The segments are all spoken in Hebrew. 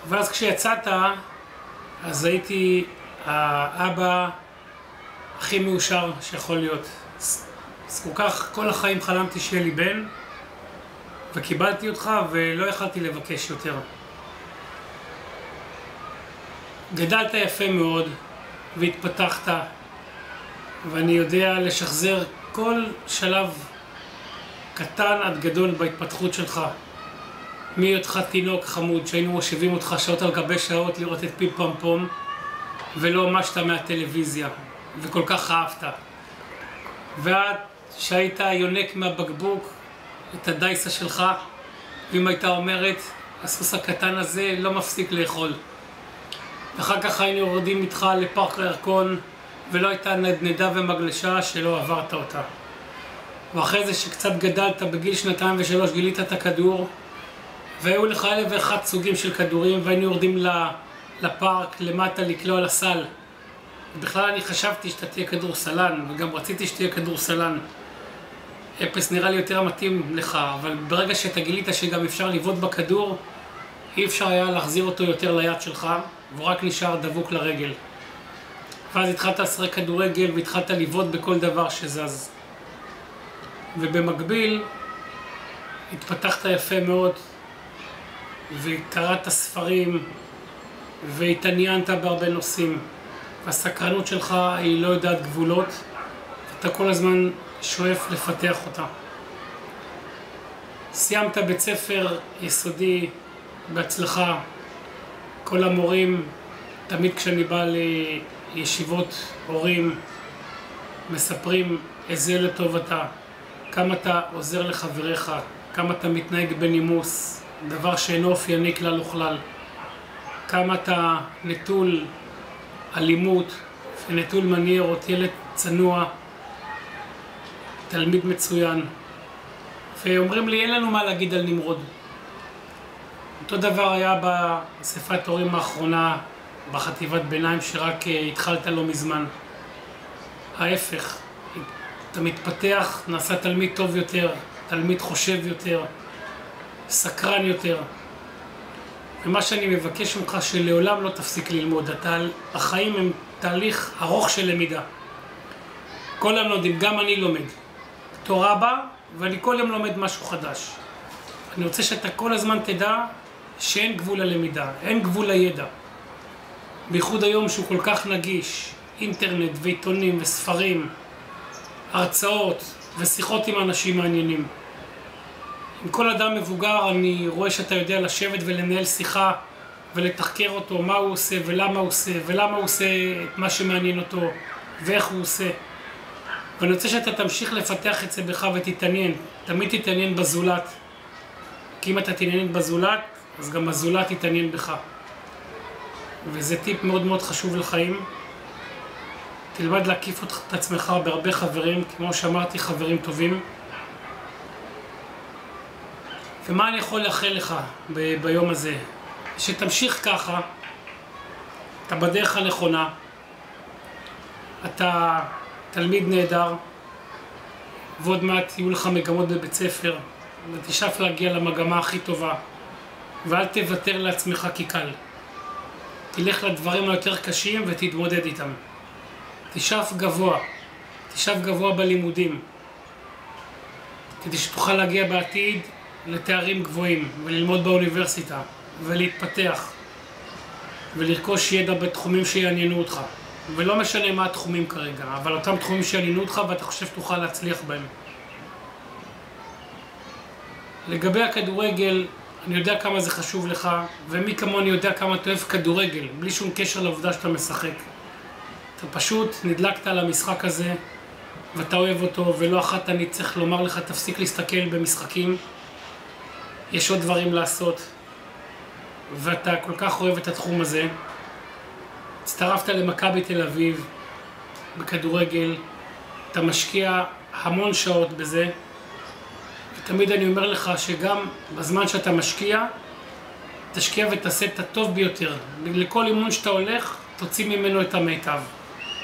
ואז כשיצאת, אז הייתי האבא הכי מאושר שיכול להיות. אז כל כך, כל החיים חלמתי שיהיה לי בן, וקיבלתי אותך ולא יכלתי לבקש יותר. גדלת יפה מאוד, והתפתחת, ואני יודע לשחזר כל שלב קטן עד גדול בהתפתחות שלך. מהיותך תינוק חמוד, שהיינו מושיבים אותך שעות על גבי שעות לראות את פיפ פמפום, ולא משת מהטלוויזיה, וכל כך אהבת. ועד שהיית יונק מהבקבוק את הדייסה שלך, ואם הייתה אומרת, הסוס הקטן הזה לא מפסיק לאכול. ואחר כך היינו יורדים איתך לפארק הירקון, ולא הייתה נדנדה ומגלשה שלא עברת אותה. ואחרי זה שקצת גדלת, בגיל 2 ו3 גילית את הכדור, והיו לך 1,001 סוגים של כדורים, והיינו יורדים לפארק למטה לקלוע לסל. ובכלל אני חשבתי שאתה תהיה כדורסלן, וגם רציתי שתהיה כדורסלן. אפס נראה לי יותר מתאים לך, אבל ברגע שאתה גילית שגם אפשר לבעוט בכדור, אי אפשר היה להחזיר אותו יותר ליד שלך, והוא רק נשאר דבוק לרגל. ואז התחלת לשחק כדורגל והתחלת לבעוט בכל דבר שזז. ובמקביל התפתחת יפה מאוד, וקראת ספרים, והתעניינת בהרבה נושאים. והסקרנות שלך היא לא יודעת גבולות, אתה כל הזמן שואף לפתח אותה. סיימת בית ספר יסודי בהצלחה. כל המורים, תמיד כשאני בא לישיבות הורים, מספרים איזה ילד טוב אתה, כמה אתה עוזר לחבריך, כמה אתה מתנהג בנימוס, דבר שאינו אופייני כלל וכלל, כמה אתה נטול אלימות ונטול מניירות, ילד צנוע, תלמיד מצוין. ואומרים לי, אין לנו מה להגיד על נמרוד. אותו דבר היה באספת הורים האחרונה בחטיבת ביניים שרק התחלת לא מזמן. ההפך, אתה מתפתח, נעשה תלמיד טוב יותר, תלמיד חושב יותר, סקרן יותר. ומה שאני מבקש ממך שלעולם לא תפסיק ללמוד. החיים הם תהליך ארוך של למידה. כל יום לומדים, גם אני לומד. תורה בא, ואני כל יום לומד משהו חדש. אני רוצה שאתה כל הזמן תדע שאין גבול ללמידה, אין גבול לידע. בייחוד היום שהוא כל כך נגיש, אינטרנט ועיתונים וספרים, הרצאות ושיחות עם אנשים מעניינים. עם כל אדם מבוגר אני רואה שאתה יודע לשבת ולנהל שיחה ולתחקר אותו, מה הוא עושה ולמה הוא עושה, ולמה הוא עושה את מה שמעניין אותו ואיך הוא עושה. ואני רוצה שאתה תמשיך לפתח את זה בך ותתעניין, תמיד תתעניין בזולת. כי אם אתה תתעניין בזולת, אז גם הזולת יתעניין בך. וזה טיפ מאוד מאוד חשוב לחיים. תלמד להקיף את עצמך בהרבה חברים, כמו שאמרתי, חברים טובים. ומה אני יכול לאחל לך ביום הזה? שתמשיך ככה, אתה בדרך הנכונה, אתה תלמיד נהדר, ועוד מעט יהיו לך מגמות בבית ספר, ותשאף להגיע למגמה הכי טובה, ואל תוותר לעצמך כי קל. תלך לדברים היותר קשים ותתמודד איתם. תשאף גבוה בלימודים, כדי שתוכל להגיע בעתיד לתארים גבוהים, וללמוד באוניברסיטה, ולהתפתח, ולרכוש ידע בתחומים שיעניינו אותך. ולא משנה מה התחומים כרגע, אבל אותם תחומים שיעניינו אותך ואתה חושב שתוכל להצליח בהם. לגבי הכדורגל, אני יודע כמה זה חשוב לך, ומי כמוני יודע כמה אתה אוהב כדורגל, בלי שום קשר לעובדה שאתה משחק. אתה פשוט נדלקת על המשחק הזה, ואתה אוהב אותו, ולא אחת אני צריך לומר לך, תפסיק להסתכל במשחקים. יש עוד דברים לעשות, ואתה כל כך אוהב את התחום הזה. הצטרפת למכבי תל אביב בכדורגל, אתה משקיע המון שעות בזה, ותמיד אני אומר לך שגם בזמן שאתה משקיע, תשקיע ותעשה את הטוב ביותר. לכל אימון שאתה הולך, תוציא ממנו את המיטב.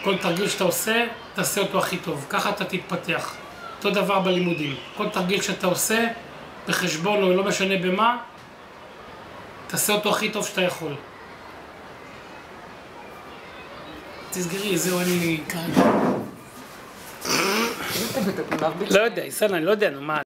כל תרגיל שאתה עושה, תעשה אותו הכי טוב. ככה אתה תתפתח. אותו דבר בלימודים. כל תרגיל שאתה עושה, בחשבון או לא משנה במה, תעשה אותו הכי טוב שאתה יכול. תסגרי, זהו, אין לי כרגע. לא יודע, איסן, אני לא יודע, נו מה.